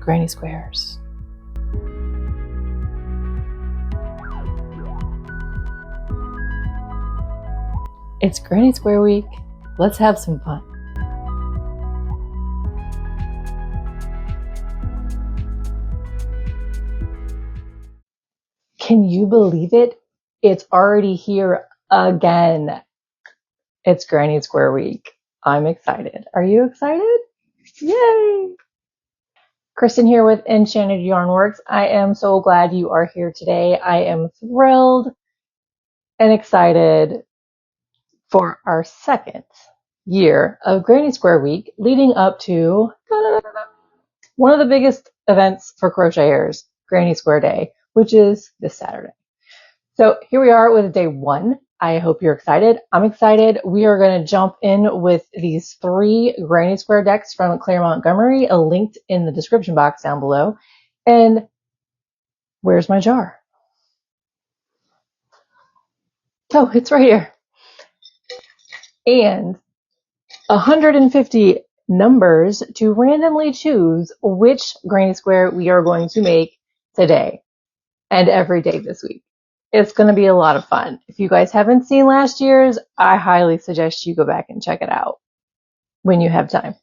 granny squares. It's Granny Square Week. Let's have some fun. Can you believe it? It's already here again. It's Granny Square Week. I'm excited. Are you excited? Yay! Kristen here with Enchanted Yarnworks. I am so glad you are here today. I am thrilled and excited for our second year of Granny Square Week, leading up to one of the biggest events for crocheters, Granny Square Day, which is this Saturday. So here we are with day one. I hope you're excited. I'm excited. We are going to jump in with these 3 Granny Square decks from Claire Montgomery, linked in the description box down below. And where's my jar? Oh, it's right here. And 150 numbers to randomly choose which Granny Square we are going to make today and every day this week. It's going to be a lot of fun. If you guys haven't seen last year's, I highly suggest you go back and check it out when you have time.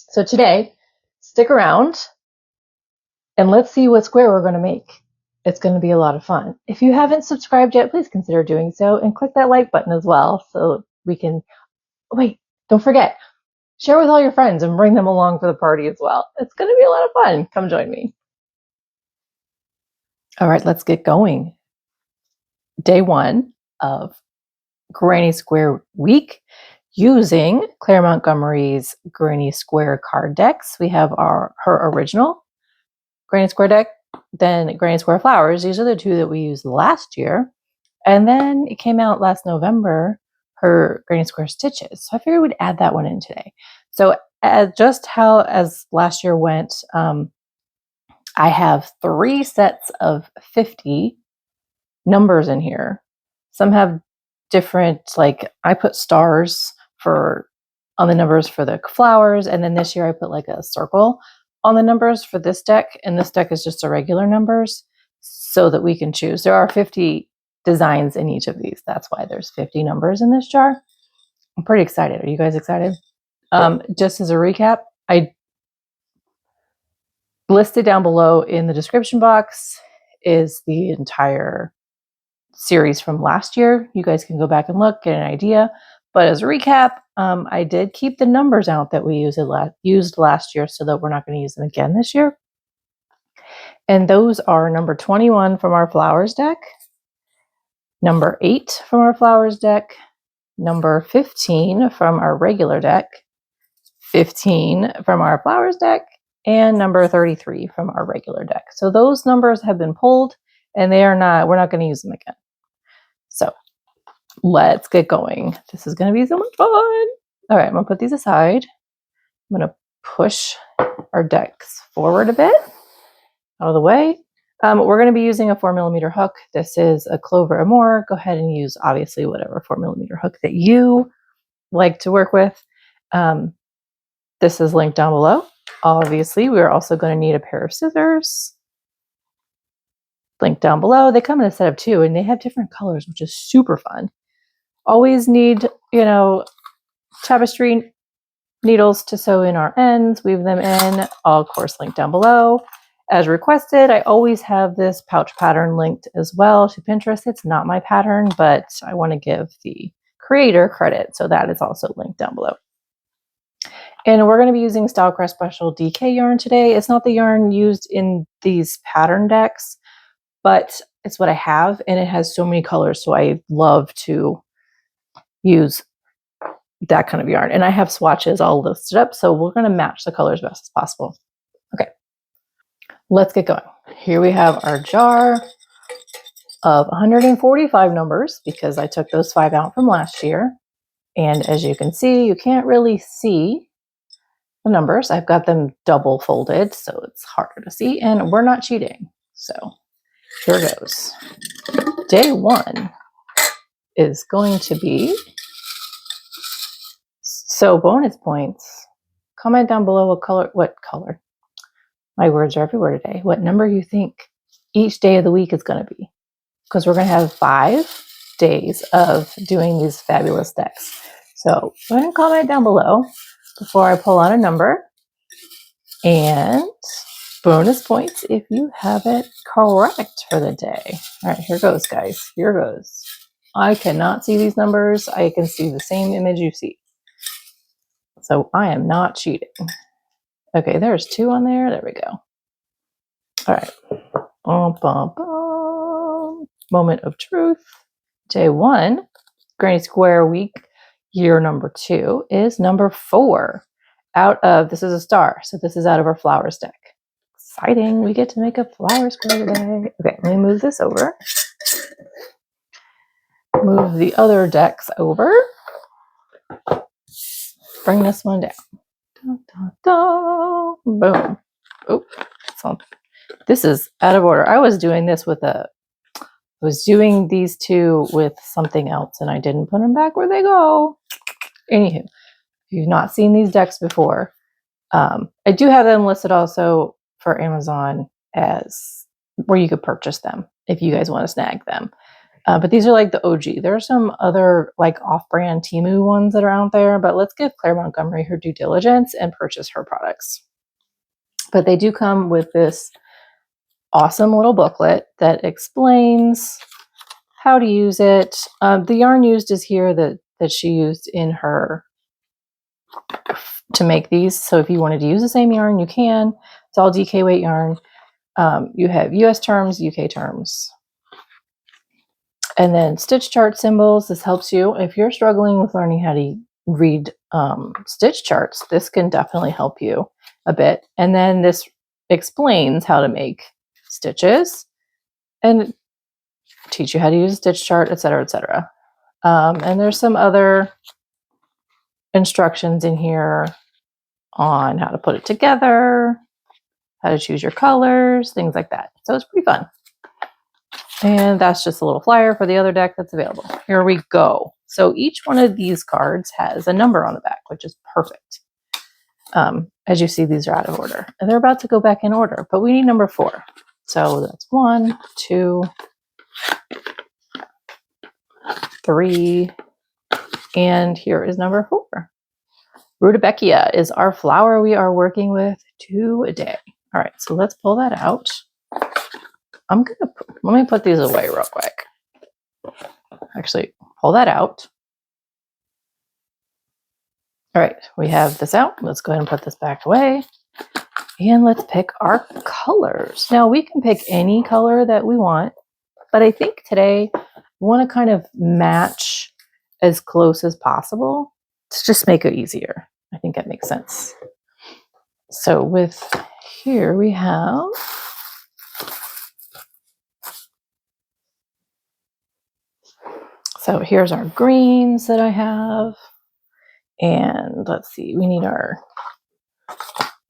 So today, stick around and let's see what square we're going to make. It's going to be a lot of fun. If you haven't subscribed yet, please consider doing so and click that like button as well so we can, wait, don't forget, share with all your friends and bring them along for the party as well. It's going to be a lot of fun. Come join me. All right, let's get going. Day one of Granny Square Week using Claire Montgomery's Granny Square card decks. We have her original Granny Square deck, then Granny Square Flowers. These are the 2 that we used last year. And then it came out last November, her Granny Square Stitches. So I figured we'd add that one in today. So just how as last year went, I have 3 sets of 50 numbers in here. Some have different, like I put stars on the numbers for the flowers, and then this year I put like a circle on the numbers for this deck, and this deck is just the regular numbers so that we can choose. There are 50 designs in each of these. That's why there's 50 numbers in this jar. I'm pretty excited. Are you guys excited? Just as a recap, I listed down below in the description box is the entire series from last year. You guys can go back and look, get an idea. But as a recap, I did keep the numbers out that we used last year so that we're not going to use them again this year. And those are number 21 from our flowers deck, number 8 from our flowers deck, number 15 from our regular deck, 15 from our flowers deck, and number 33 from our regular deck. So those numbers have been pulled and we're not going to use them again. So let's get going. This is going to be so much fun. All right, I'm going to put these aside. I'm going to push our decks forward a bit out of the way. We're going to be using a 4mm hook. This is a Clover Amour. Go ahead and use obviously whatever 4mm hook that you like to work with. This is linked down below. Obviously, we're also going to need a pair of scissors. Link down below. They come in a set of 2 and they have different colors, which is super fun. Always need, tapestry needles to sew in our ends, weave them in. I'll of course link down below. As requested, I always have this pouch pattern linked as well to Pinterest. It's not my pattern, but I want to give the creator credit, so that is also linked down below. And we're going to be using Stylecraft Special DK yarn today. It's not the yarn used in these pattern decks, but it's what I have, and it has so many colors, so I love to use that kind of yarn. And I have swatches all listed up, so we're going to match the colors best as possible. Okay, let's get going. Here we have our jar of 145 numbers because I took those 5 out from last year. And as you can see, you can't really see the numbers. I've got them double folded, so it's harder to see, and we're not cheating. So here goes. Day 1 is going to be, so bonus points. Comment down below what color, My words are everywhere today. What number you think each day of the week is going to be? Because we're going to have 5 days of doing these fabulous decks. So go ahead and comment down below before I pull out a number. And bonus points if you have it correct for the day. All right, here goes, guys. Here goes. I cannot see these numbers. I can see the same image you see. So I am not cheating. Okay, there's 2 on there. There we go. All right. Bum, bum, bum. Moment of truth. Day 1, Granny Square week, year number 2 is number 4. Out of, this is a star, so this is out of our flowers deck. Exciting, we get to make a flower square today. Okay, let me move this over. Move the other decks over. Bring this one down. Dun, dun, dun. Boom. Oh, this is out of order. I was doing this with was doing these 2 with something else and I didn't put them back where they go. Anywho, if you've not seen these decks before, I do have them listed also for Amazon as where you could purchase them if you guys want to snag them. But these are like the OG. There are some other like off-brand Temu ones that are out there, but let's give Claire Montgomery her due diligence and purchase her products. But they do come with this awesome little booklet that explains how to use it. The yarn used is here that she used in her to make these. So if you wanted to use the same yarn, you can. It's all DK weight yarn. You have US terms, UK terms. And then stitch chart symbols. This helps you if you're struggling with learning how to read stitch charts. This can definitely help you a bit. And then this explains how to make stitches and teach you how to use a stitch chart, etc., etc. And there's some other instructions in here on how to put it together, how to choose your colors, things like that. So it's pretty fun. And that's just a little flyer for the other deck that's available. Here we go. So each one of these cards has a number on the back, which is perfect. As you see, these are out of order. And they're about to go back in order, but we need number 4. So that's 1, 2, 3, and here is number 4. Rudbeckia is our flower we are working with today. All right, so let's pull that out. Let me put these away real quick. Actually, pull that out. All right, we have this out. Let's go ahead and put this back away. And let's pick our colors. Now we can pick any color that we want, but I think today we want to kind of match as close as possible to just make it easier. I think that makes sense. So with here we have so here's our greens that I have. And let's see, we need our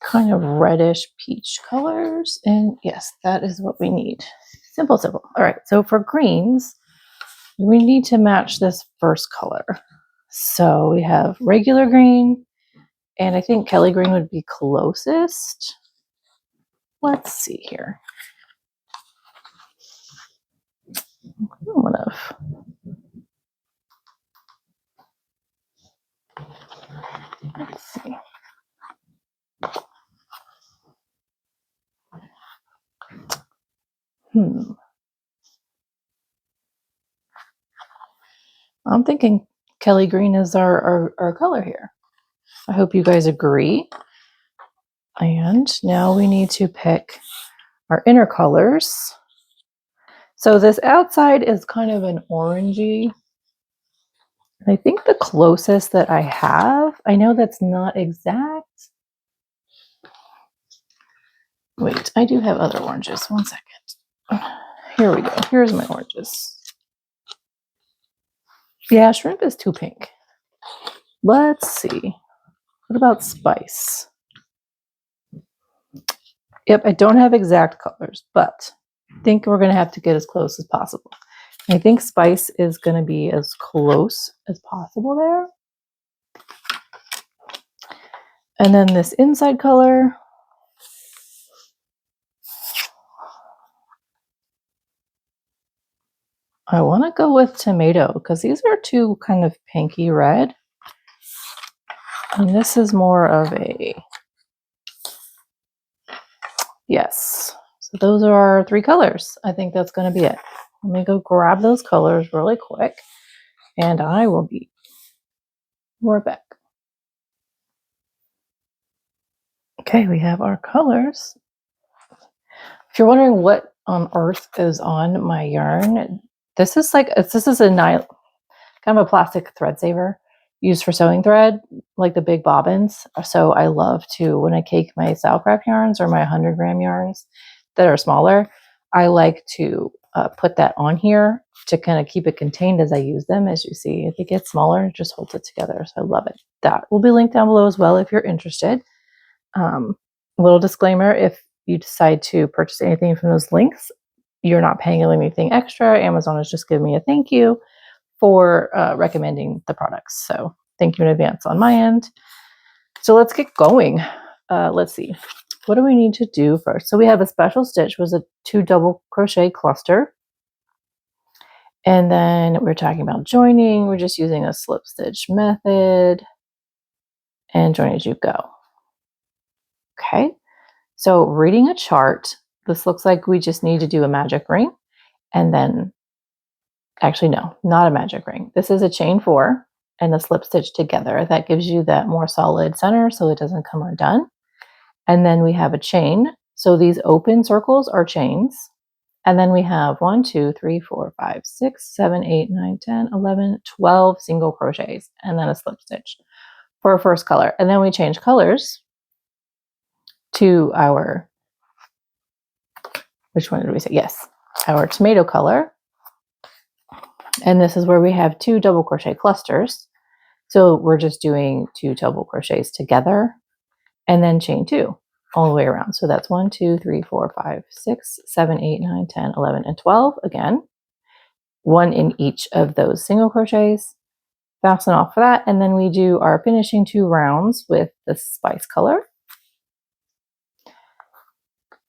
kind of reddish peach colors. And yes, that is what we need. Simple, simple. All right, so for greens, we need to match this first color. So we have regular green, and I think Kelly green would be closest. Let's see here. Let's see. I'm thinking Kelly green is our color here. I hope you guys agree. And now we need to pick our inner colors. So this outside is kind of an orangey. I think the closest that I have, I know that's not exact. Wait, I do have other oranges. One second. Here we go. Here's my oranges. Yeah, shrimp is too pink. Let's see. What about spice? Yep, I don't have exact colors, but I think we're going to have to get as close as possible. I think spice is going to be as close as possible there. And then this inside color, I want to go with tomato because these are two kind of pinky red. And this is more of a, yes. So those are our three colors. I think that's going to be it. Let me go grab those colors really quick and I will be right back. Okay, we have our colors. If you're wondering what on earth is on my yarn, this is a kind of a plastic thread saver used for sewing thread, like the big bobbins. So I love to, when I cake my Sailcraft yarns or my 100-gram yarns that are smaller, I like to put that on here to kind of keep it contained as I use them. As you see, if it gets smaller, it just holds it together. So I love it. That will be linked down below as well if you're interested. Little disclaimer, if you decide to purchase anything from those links, you're not paying anything extra. Amazon is just giving me a thank you for recommending the products. So thank you in advance on my end. So let's get going. Let's see. What do we need to do first? So we have a special stitch, was a 2 double crochet cluster. And then we're talking about joining. We're just using a slip stitch method and join as you go. Okay. So reading a chart, this looks like we just need to do a magic ring and then, actually no, not a magic ring. This is a chain 4 and a slip stitch together. That gives you that more solid center so it doesn't come undone. And then we have a chain. So these open circles are chains. And then we have 1, 2, 3, 4, 5, 6, 7, 8, 9, 10, 11, 12 single crochets and then a slip stitch for our first color. And then we change colors to our, which one did we say? Yes, our tomato color. And this is where we have 2 double crochet clusters. So we're just doing 2 double crochets together and then chain 2 all the way around. So that's 1, 2, 3, 4, 5, 6, 7, 8, 9, 10, 11, and 12 again. 1 in each of those single crochets. Fasten off for that. And then we do our finishing 2 rounds with the spice color.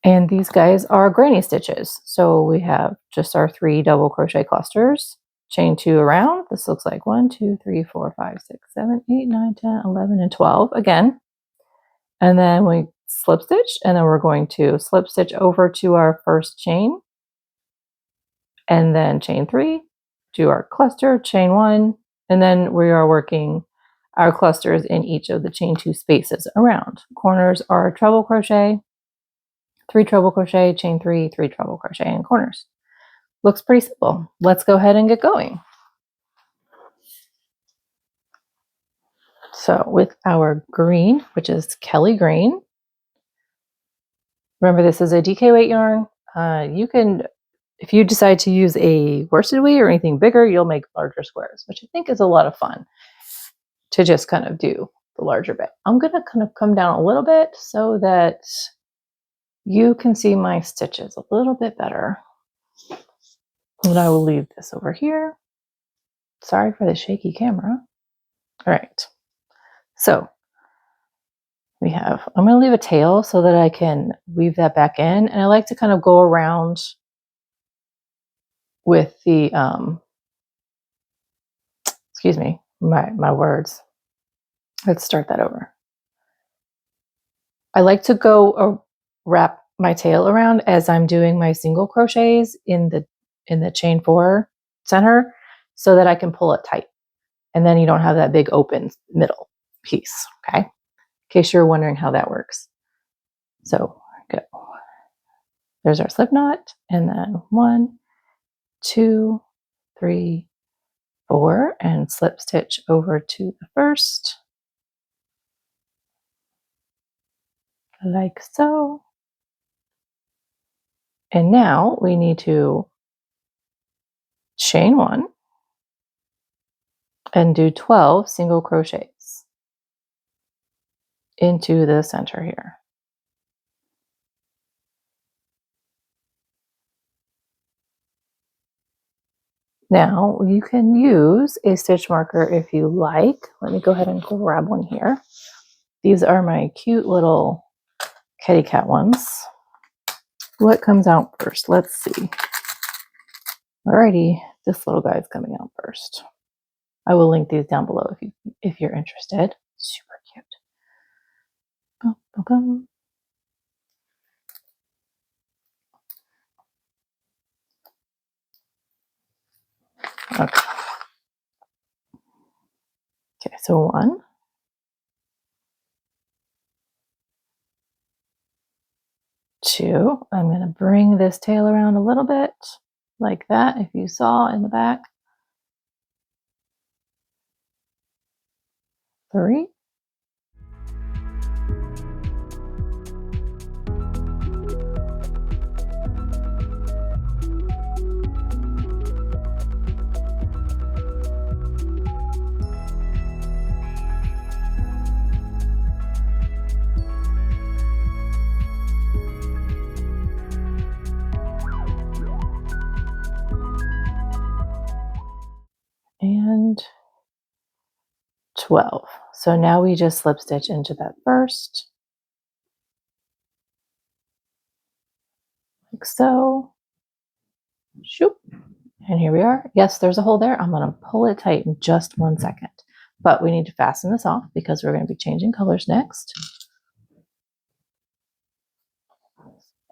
And these guys are granny stitches. So we have just our 3 double crochet clusters, chain 2 around. This looks like 1, 2, 3, 4, 5, 6, 7, 8, 9, 10, 11, and 12 again. And then we slip stitch, and then we're going to slip stitch over to our first chain, and then chain 3, do our cluster, chain 1, and then we are working our clusters in each of the chain 2 spaces around. Corners are treble crochet, 3 treble crochet, chain 3, 3 treble crochet, and corners. Looks pretty simple. Let's go ahead and get going. So with our green, which is Kelly green, remember this is a DK weight yarn. You can, if you decide to use a worsted weight or anything bigger, you'll make larger squares, which I think is a lot of fun to just kind of do the larger bit. I'm going to kind of come down a little bit so that you can see my stitches a little bit better. And I will leave this over here. Sorry for the shaky camera. All right. So we have, I'm going to leave a tail so that I can weave that back in. And I like to kind of go around with the, excuse me, my words. Let's start that over. I like to go wrap my tail around as I'm doing my single crochets in the chain 4 center so that I can pull it tight. And then you don't have that big open middle piece, okay? In case you're wondering how that works. So go. There's our slip knot, and then 1, 2, 3, 4, and slip stitch over to the first, like so. And now we need to chain 1 and do 12 single crochets into the center here. Now you can use a stitch marker if you like. Let me go ahead and grab one here. These are my cute little kitty cat ones. What comes out first? Let's see. Alrighty, this little guy is coming out first. I will link these down below if you're interested. Super cute. Bum, bum, bum. Okay. Okay, so 1, 2. I'm going to bring this tail around a little bit like that, if you saw in the back. 3. And 12. So now we just slip stitch into that first, like so. Shoop. And here we are. Yes, there's a hole there. I'm going to pull it tight in just 1 second. But we need to fasten this off because we're going to be changing colors next.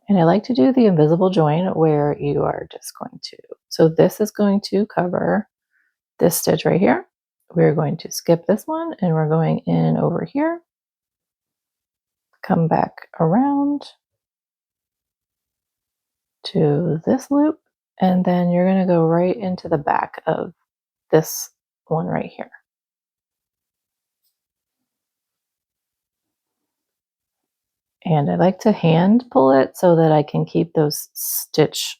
And I like to do the invisible join where you are just going to, so this is going to cover this stitch right here. We're going to skip this one and we're going in over here, come back around to this loop, and then you're going to go right into the back of this one right here. And I like to hand pull it so that I can keep those stitches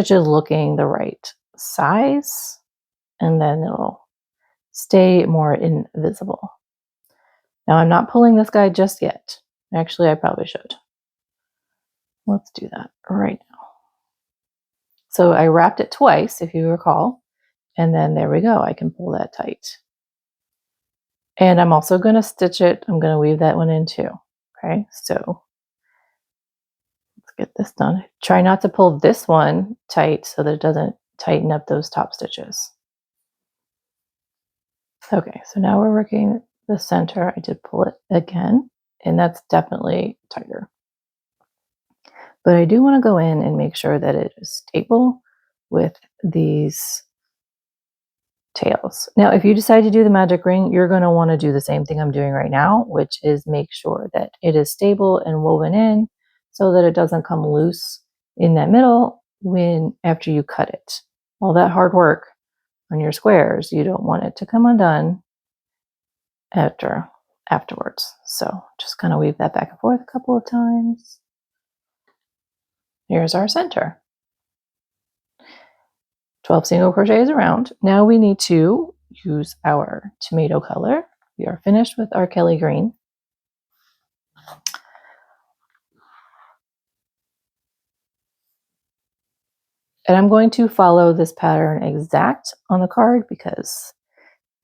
looking the right size, and then it'll stay more invisible. Now I'm not pulling this guy just yet. Actually, I probably should. Let's do that right now. So I wrapped it twice, if you recall, and then there we go. I can pull that tight. And I'm also going to stitch it. I'm going to weave that one in too. Okay, so let's get this done. Try not to pull this one tight so that it doesn't tighten up those top stitches. Okay, so now we're working the center. I did pull it again, and that's definitely tighter. But I do want to go in and make sure that it is stable with these tails. Now, if you decide to do the magic ring, you're going to want to do the same thing I'm doing right now, which is make sure that it is stable and woven in so that it doesn't come loose in that middle after you cut it. All that hard work on your squares, you don't want it to come undone afterwards. So just kind of weave that back and forth a couple of times. Here's our center. 12 single crochets around. Now we need to use our tomato color. We are finished with our Kelly green. And I'm going to follow this pattern exact on the card because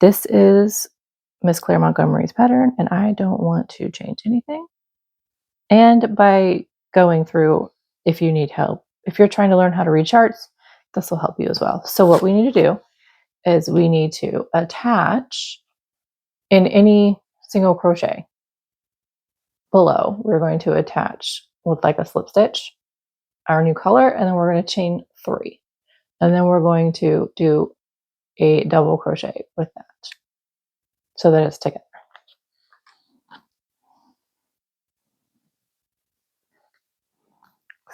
this is Miss Claire Montgomery's pattern and I don't want to change anything. And by going through, if you need help, if you're trying to learn how to read charts, this will help you as well. So what we need to do is we need to attach in any single crochet below, we're going to attach with like a slip stitch our new color, and then we're going to chain 3, and then we're going to do a double crochet with that so that it's together.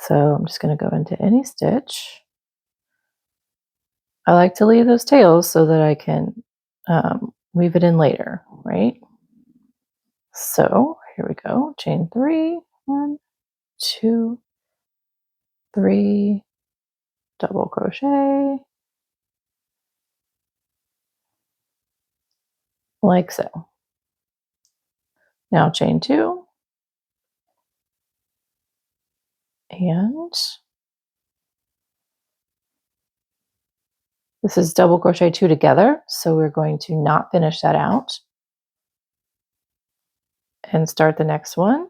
So I'm just going to go into any stitch. I like to leave those tails so that I can weave it in later, right? So here we go. Chain 3, 1, 2, 3, double crochet, like so. Now chain 2, and this is double crochet 2 together, so we're going to not finish that out and start the next one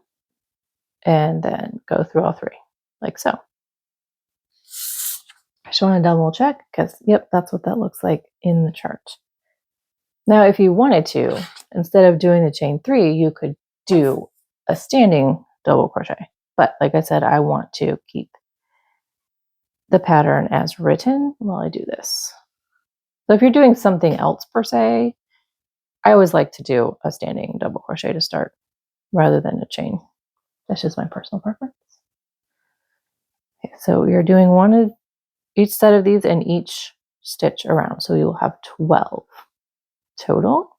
and then go through all 3 like so. just want to double check because, yep, that's what that looks like in the chart. Now, if you wanted to, instead of doing the chain 3, you could do a standing double crochet. But like I said, I want to keep the pattern as written while I do this. So if you're doing something else per se, I always like to do a standing double crochet to start rather than a chain. That's just my personal preference. Okay, so you're doing one of each set of these in each stitch around. So you'll have 12 total.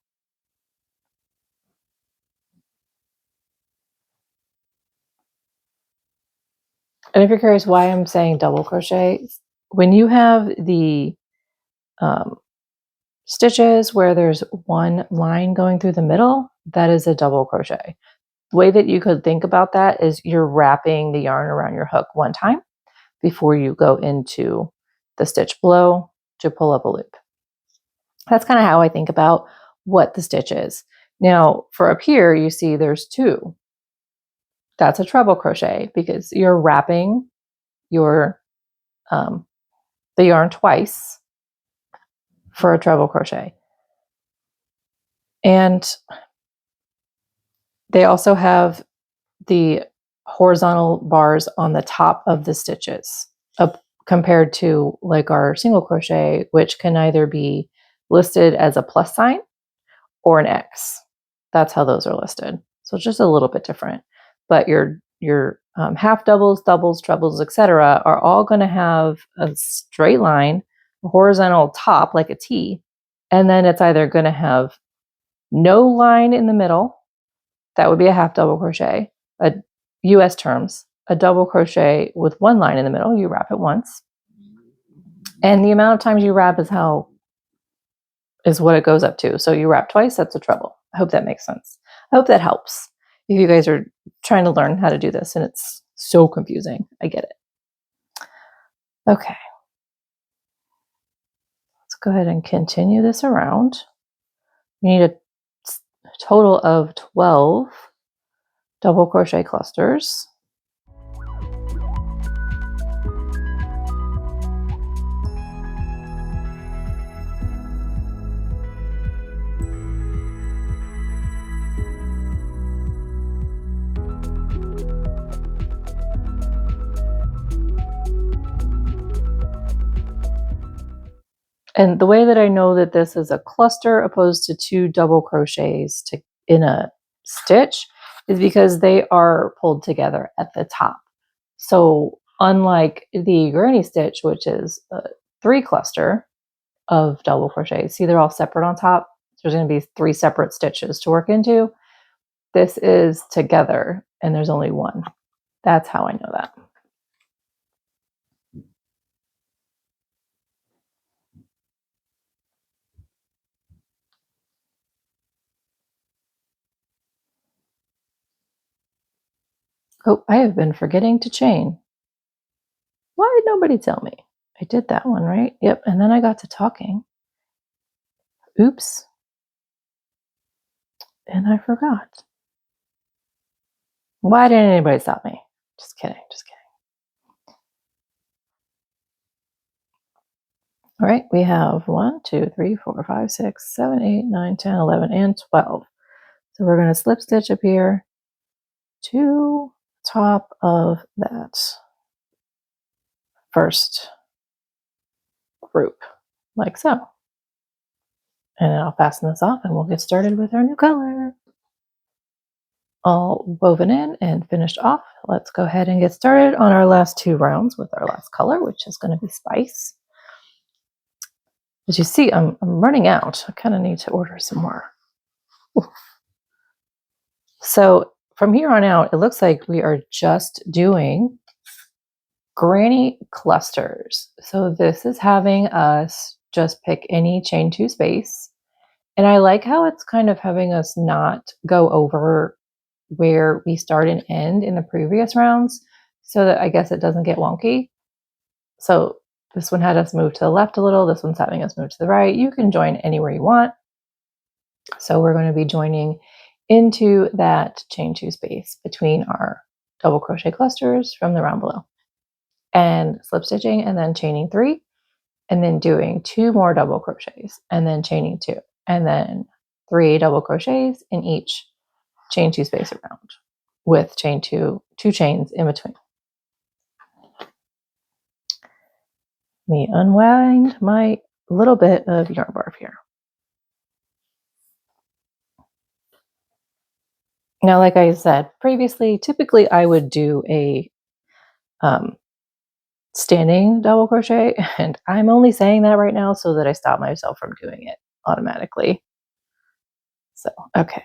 And if you're curious why I'm saying double crochet, when you have the stitches where there's one line going through the middle, that is a double crochet. The way that you could think about that is you're wrapping the yarn around your hook one time before you go into the stitch below to pull up a loop. That's kind of how I think about what the stitch is. Now, for up here, you see there's 2. That's a treble crochet because you're wrapping your the yarn twice for a treble crochet. And they also have the horizontal bars on the top of the stitches compared to like our single crochet, which can either be listed as a plus sign or an X. That's how those are listed. So it's just a little bit different. But your half doubles, doubles, trebles, etc., are all going to have a straight line, a horizontal top like a T, and then it's either going to have no line in the middle. That would be a half double crochet. A US terms, a double crochet with one line in the middle. You wrap it once, and the amount of times you wrap is what it goes up to. So you wrap twice, that's a treble. I hope that makes sense. I hope that helps. If you guys are trying to learn how to do this and it's so confusing, I get it. Okay. Let's go ahead and continue this around. You need a total of 12 double crochet clusters. And the way that I know that this is a cluster opposed to 2 double crochets in a stitch is because they are pulled together at the top. So unlike the granny stitch, which is a 3 cluster of double crochets, see they're all separate on top. There's going to be 3 separate stitches to work into. This is together and there's only 1. That's how I know that. Oh, I have been forgetting to chain. Why did nobody tell me? I did that one, right? Yep, and then I got to talking. Oops. And I forgot. Why didn't anybody stop me? Just kidding, just kidding. All right, we have 1, 2, 3, 4, 5, 6, 7, 8, 9, 10, 11, and 12. So we're going to slip stitch up here to the top of that first group, like so. And then I'll fasten this off and we'll get started with our new color. All woven in and finished off. Let's go ahead and get started on our last 2 rounds with our last color, which is going to be Spice. As you see, I'm running out. I kind of need to order some more. Ooh. So from here on out, it looks like we are just doing granny clusters. So this is having us just pick any chain 2 space. And I like how it's kind of having us not go over where we start and end in the previous rounds, so that I guess it doesn't get wonky. So this one had us move to the left a little. This one's having us move to the right. You can join anywhere you want. So we're going to be joining into that chain 2 space between our double crochet clusters from the round below and slip stitching and then chaining 3 and then doing 2 more double crochets and then chaining 2, and then 3 double crochets in each chain 2 space around with chain 2 chains in between. Let me unwind my little bit of yarn barb here. Now, like I said previously, typically I would do a standing double crochet, and I'm only saying that right now so that I stop myself from doing it automatically. So, okay.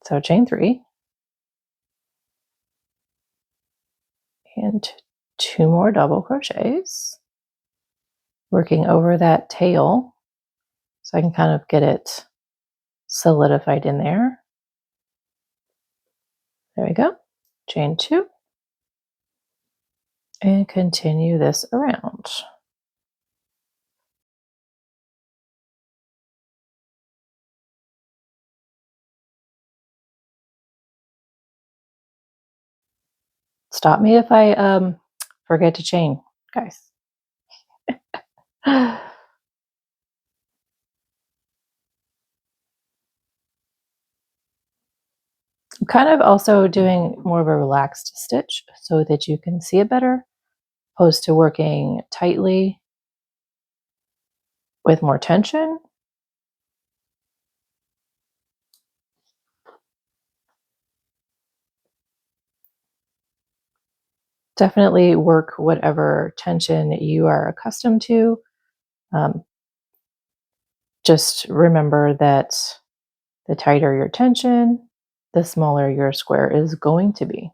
So chain 3 and 2 more double crochets, working over that tail so I can kind of get it solidified in there. There we go. Chain 2 and continue this around. Stop me if I forget to chain, guys. I'm kind of also doing more of a relaxed stitch so that you can see it better, opposed to working tightly with more tension. Definitely work whatever tension you are accustomed to. Just remember that the tighter your tension, the smaller your square is going to be.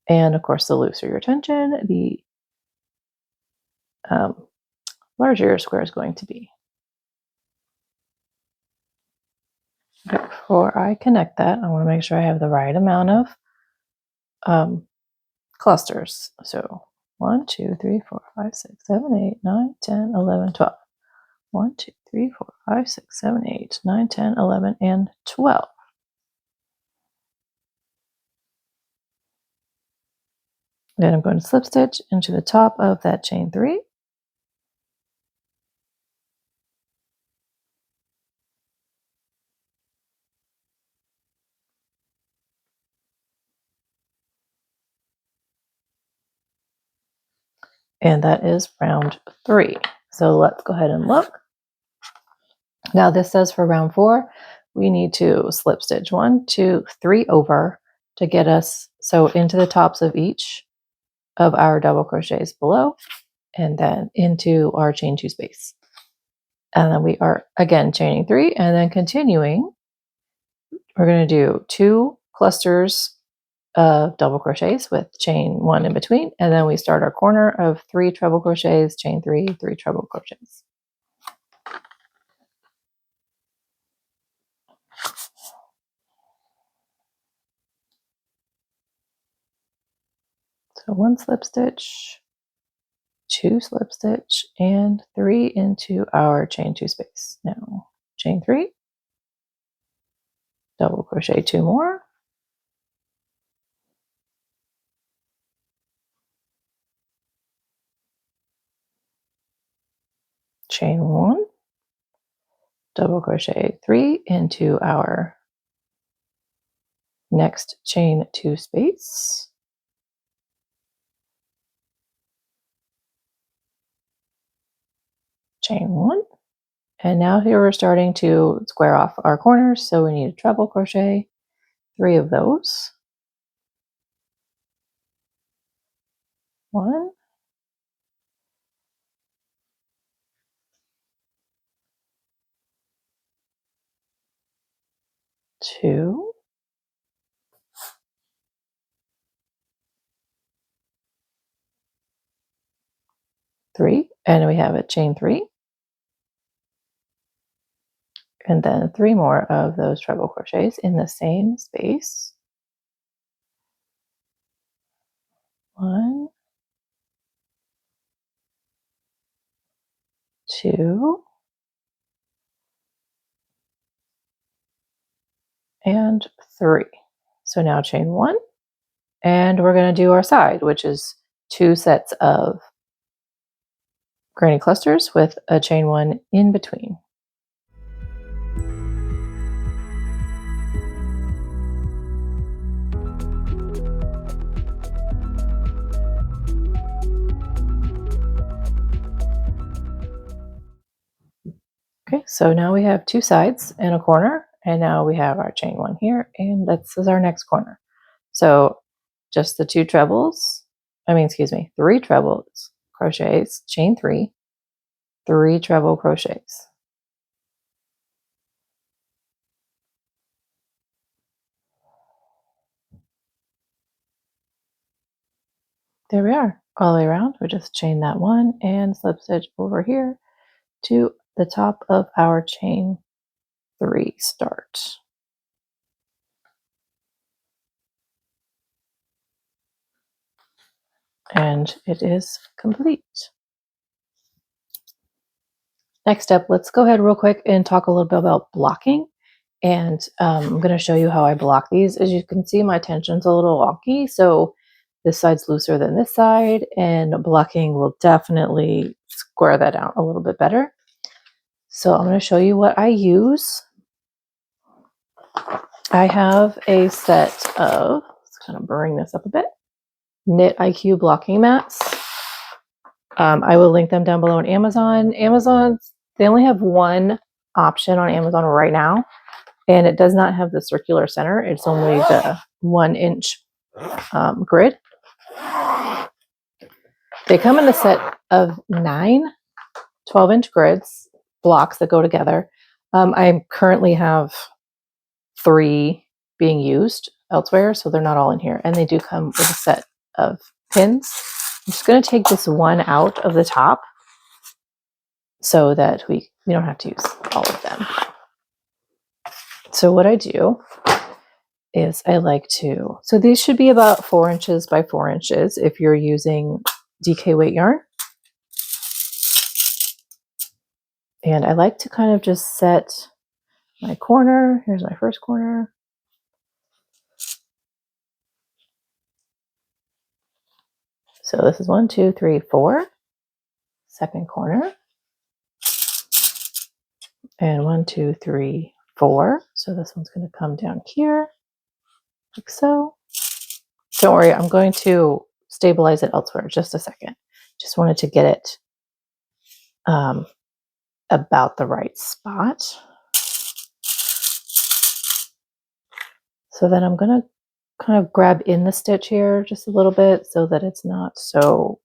And of course, the looser your tension, the larger your square is going to be. Before I connect that, I want to make sure I have the right amount of clusters. So 1, 2, 3, 4, 5, 6, 7, 8, 9, 10, 11, 12. 1, 2, 3, 4, 5, 6, 7, 8, 9, 10, 11, and 12. Then I'm going to slip stitch into the top of that chain 3. And that is round 3. So let's go ahead and look. Now this says for round 4, we need to slip stitch 1, 2, 3 over to get us so into the tops of each of our double crochets below, and then into our chain 2 space. And then we are again chaining 3 and then continuing. We're going to do 2 clusters of double crochets with chain 1 in between, and then we start our corner of 3 treble crochets, chain 3, 3 treble crochets. So 1 slip stitch, 2 slip stitch, and 3 into our chain 2 space. Now chain 3, double crochet 2 more, chain 1, double crochet 3 into our next chain 2 space, chain 1, and now here we're starting to square off our corners, so we need a treble crochet 3 of those. 1, 2, 3, and we have a chain 3, and then 3 more of those treble crochets in the same space. 1, 2, and 3. So now chain 1, and we're going to do our side, which is 2 sets of granny clusters with a chain 1 in between. Okay, so now we have 2 sides and a corner, and now we have our chain 1 here, and this is our next corner. So just the 2 trebles, excuse me, 3 trebles crochets, chain 3, 3 treble crochets. There we are, all the way around. We just chain that 1 and slip stitch over here to the top of our chain 3 start. And it is complete. Next up, let's go ahead real quick and talk a little bit about blocking. And I'm going to show you how I block these. As you can see, my tension's a little wonky, so this side's looser than this side, and blocking will definitely square that out a little bit better. So I'm going to show you what I use. I have a set of, let's kind of bring this up a bit, Knit IQ blocking mats. I will link them down below on Amazon. They only have one option on Amazon right now, and it does not have the circular center. It's only the 1-inch grid. They come in a set of 9 12-inch grids, blocks that go together. I currently have 3 being used elsewhere, so they're not all in here. And they do come with a set of pins. I'm just going to take this one out of the top so that we don't have to use all of them. So what I do is I like to, so these should be about 4 inches by 4 inches if you're using DK weight yarn. And I like to kind of just set my corner. Here's my first corner. So this is 1, 2, 3, 4. Second corner. And 1, 2, 3, 4. So this one's going to come down here, like so. Don't worry, I'm going to stabilize it elsewhere. Just a second. Just wanted to get it about the right spot. So then I'm going to kind of grab in the stitch here just a little bit so that it's not so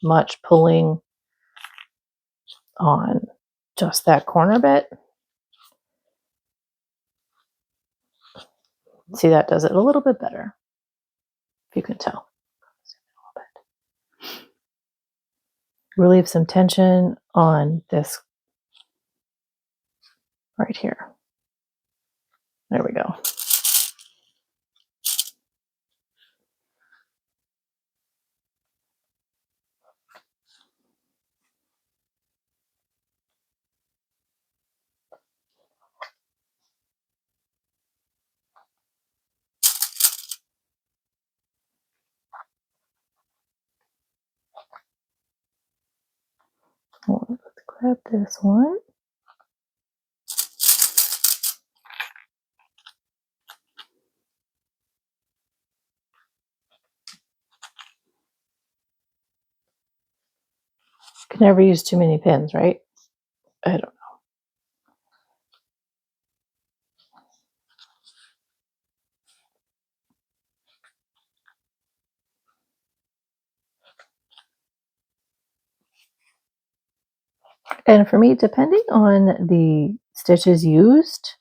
much pulling on just that corner bit. See, that does it a little bit better, if you can tell. Relieve some tension on this right here. There we go. Let's grab this one. Can never use too many pins, right? I don't know. And for me, depending on the stitches used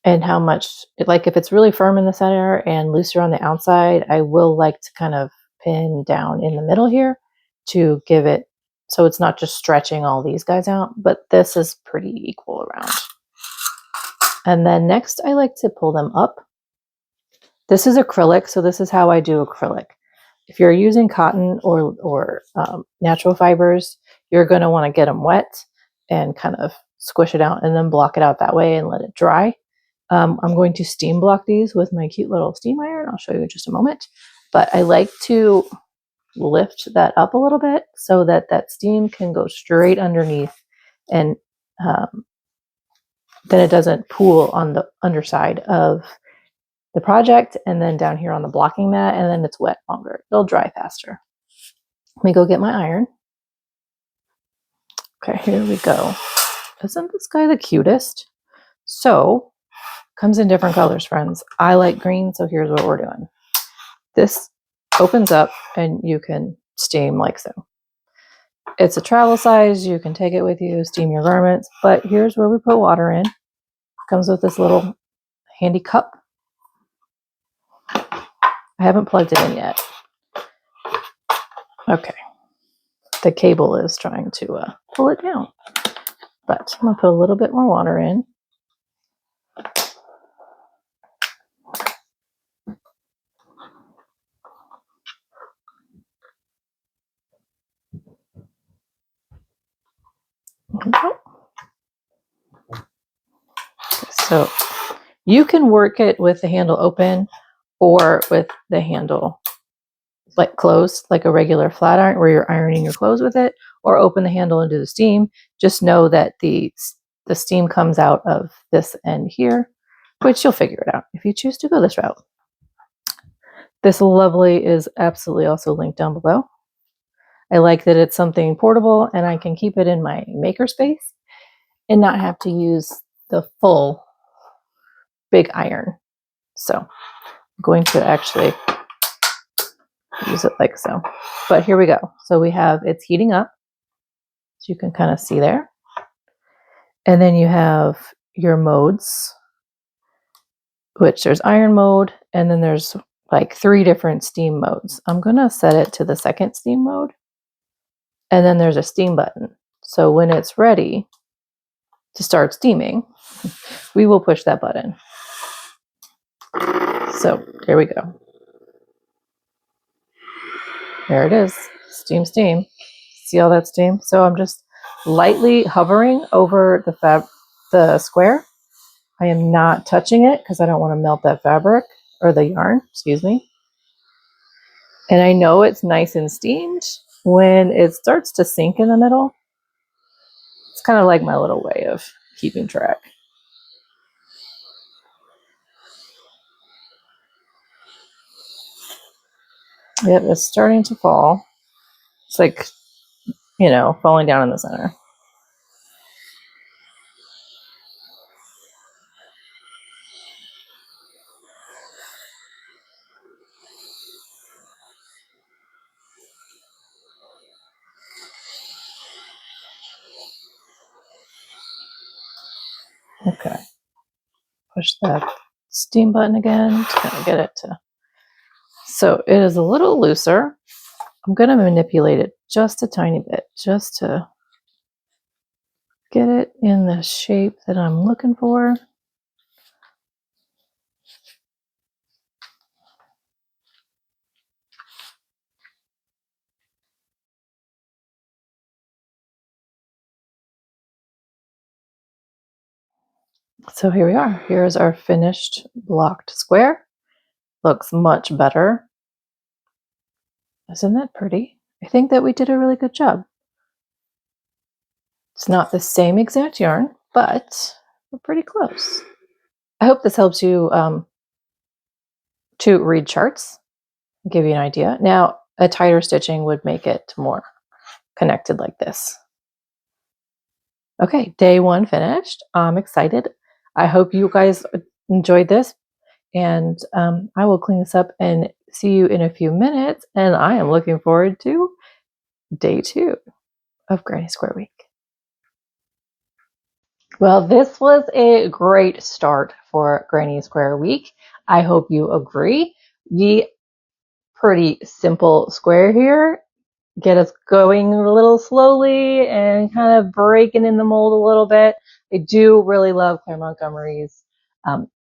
and how much, like if it's really firm in the center and looser on the outside, I will like to kind of pin down in the middle here to give it, so it's not just stretching all these guys out, but this is pretty equal around. And then next I like to pull them up. This is acrylic, so this is how I do acrylic. If you're using cotton or natural fibers, you're going to want to get them wet and kind of squish it out and then block it out that way and let it dry. I'm going to steam block these with my cute little steam iron. I'll show you in just a moment. But I like to lift that up a little bit so that that steam can go straight underneath, and then it doesn't pool on the underside of the project and then down here on the blocking mat, and then it's wet longer. It'll dry faster. Let me go get my iron. Okay, here we go. Isn't this guy the cutest? So, comes in different colors, friends. I like green, so here's what we're doing. This opens up and you can steam like so. It's a travel size. You can take it with you, steam your garments, but here's where we put water in. Comes with this little handy cup. I haven't plugged it in yet. Okay. The cable is trying to pull it down, but I'm going to put a little bit more water in. So you can work it with the handle open or with the handle like closed, like a regular flat iron where you're ironing your clothes with it, or open the handle and do the steam. Just know that the steam comes out of this end here, which you'll figure it out if you choose to go this route. This lovely is absolutely also linked down below. I like that it's something portable and I can keep it in my makerspace and not have to use the full big iron. So I'm going to actually use it like so. But here we go. So we have, it's heating up, so you can kind of see there. And then you have your modes, which there's iron mode, and then there's like 3 different steam modes. I'm going to set it to the second steam mode. And then there's a steam button. So when it's ready to start steaming, we will push that button. So here we go. There it is. Steam, steam. See all that steam? So I'm just lightly hovering over the square. I am not touching it because I don't want to melt that fabric or the yarn, excuse me. And I know it's nice and steamed when it starts to sink in the middle. It's kind of like my little way of keeping track. Yep, it's starting to fall. It's like, you know, falling down in the center. Okay. Push that steam button again to kind of get it to. So it is a little looser. I'm going to manipulate it just a tiny bit, just to get it in the shape that I'm looking for. So here we are. Here's our finished blocked square. Looks much better. Isn't that pretty? I think that we did a really good job. It's not the same exact yarn, but we're pretty close. I hope this helps you to read charts, give you an idea. Now, a tighter stitching would make it more connected like this. Okay, day 1 finished. I'm excited. I hope you guys enjoyed this, and I will clean this up and see you in a few minutes. And I am looking forward to day 2 of Granny Square Week. Well, this was a great start for Granny Square Week. I hope you agree. The pretty simple square here get us going a little slowly and kind of breaking in the mold a little bit. I do really love Claire Montgomery's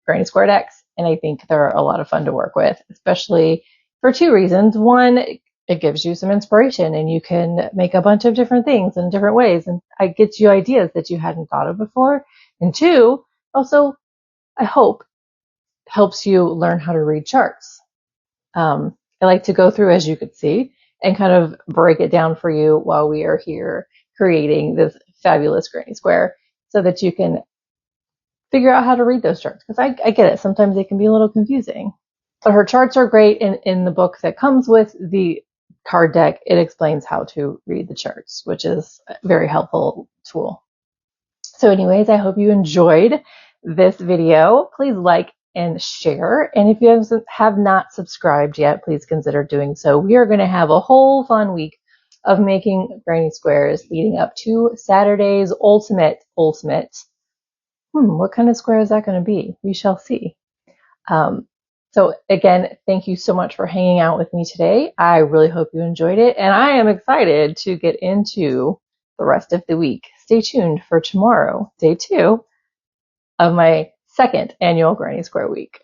Granny Square decks, and I think they're a lot of fun to work with, especially for 2 reasons. One, it gives you some inspiration and you can make a bunch of different things in different ways, and it gets you ideas that you hadn't thought of before. And 2, also, I hope, helps you learn how to read charts. I like to go through, as you could see, and kind of break it down for you while we are here creating this fabulous granny square so that you can figure out how to read those charts. Because I get it. Sometimes they can be a little confusing. But her charts are great. In the book that comes with the card deck, it explains how to read the charts, which is a very helpful tool. So anyways, I hope you enjoyed this video. Please like and share. And if you have not subscribed yet, please consider doing so. We are going to have a whole fun week of making granny squares leading up to Saturday's ultimate. What kind of square is that going to be? We shall see. So again, thank you so much for hanging out with me today. I really hope you enjoyed it, and I am excited to get into the rest of the week. Stay tuned for tomorrow, day 2 of my second annual Granny Square week.